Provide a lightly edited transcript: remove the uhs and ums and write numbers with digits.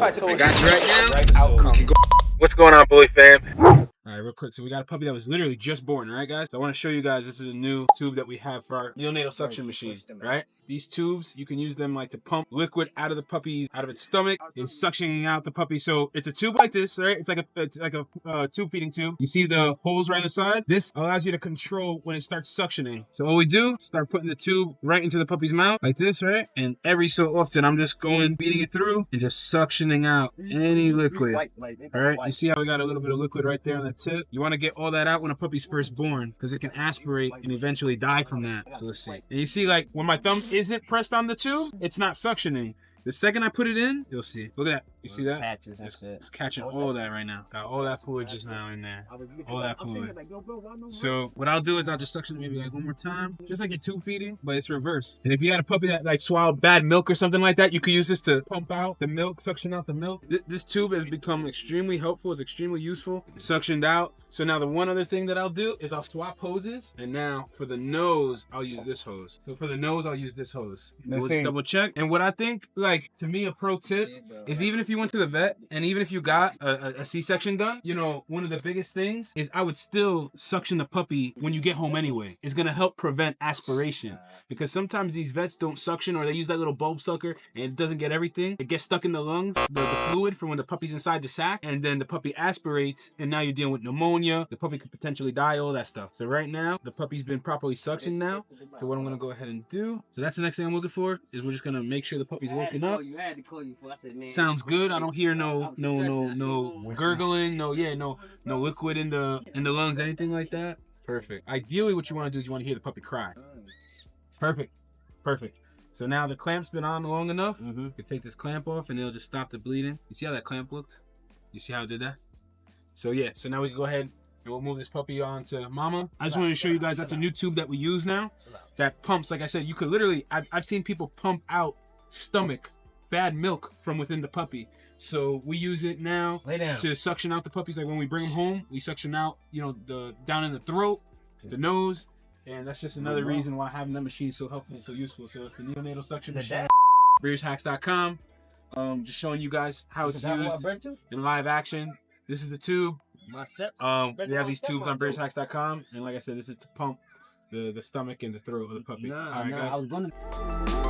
I got you right now. You can go. What's going on, bully fam? All right, real quick. So we got a puppy that was literally just born, all right, guys? So I want to show you guys, this is a new tube that we have for our neonatal suction machine, right? These tubes, you can use them like to pump liquid out of the puppy's, out of its stomach, and suctioning out the puppy. So it's a tube like this, right? It's like a tube feeding tube. You see the holes right on the side? This allows you to control when it starts suctioning. So what we do, start putting the tube right into the puppy's mouth, like this, right? And every so often, I'm just going, feeding it through, and just suctioning out any liquid. All right, you see how we got a little bit of liquid right there on the tip? You want to get all that out when a puppy's first born, because it can aspirate and eventually die from that. So let's see. And you see, like, when my thumb isn't pressed on the tube, it's not suctioning. The second I put it in, you'll see. Look at that. You see that? It's catching all that right now. Got all that fluid just now in there. All that fluid. So what I'll do is I'll just suction it maybe like one more time. Just like a tube feeding, but it's reverse. And if you had a puppy that like swallowed bad milk or something like that, you could use this to pump out the milk, suction out the milk. This tube has become extremely helpful. It's extremely useful. Suctioned out. So now the one other thing that I'll do is I'll swap hoses. And now for the nose, I'll use this hose. So for the nose, I'll use this hose. Let's double check. And what I think, like, to me, a pro tip is even if you went to the vet and even if you got a C-section done, you know, one of the biggest things is I would still suction the puppy when you get home anyway. It's going to help prevent aspiration because sometimes these vets don't suction or they use that little bulb sucker and it doesn't get everything. It gets stuck in the lungs, the fluid from when the puppy's inside the sac, and then the puppy aspirates and now you're dealing with pneumonia. The puppy could potentially die, all that stuff. So right now, the puppy's been properly suctioned now. So what I'm going to go ahead and do, so that's the next thing I'm looking for, is we're just going to make sure the puppy's woken up. Sounds good. I don't hear no gurgling, no liquid in the lungs, anything like that. Perfect. Ideally, what you want to do is you want to hear the puppy cry. Perfect. So now the clamp's been on long enough. You can take this clamp off and it'll just stop the bleeding. You see how that clamp looked? You see how it did that? So yeah, so now we can go ahead and we'll move this puppy on to mama. I just wanted to show you guys that's a new tube that we use now that pumps. Like I said, you could literally, I've seen people pump out stomach bad milk from within the puppy. So we use it now to suction out the puppies. Like when we bring them home, we suction out, you know, the down in the throat, the nose, and that's just another reason why having that machine is so helpful and so useful. So it's the neonatal suction machine. BreedersHacks.com. Just showing you guys how it's used in live action. This is the tube. We have these tubes on BreedersHacks.com, and like I said, this is to pump the stomach and the throat of the puppy. All right, guys.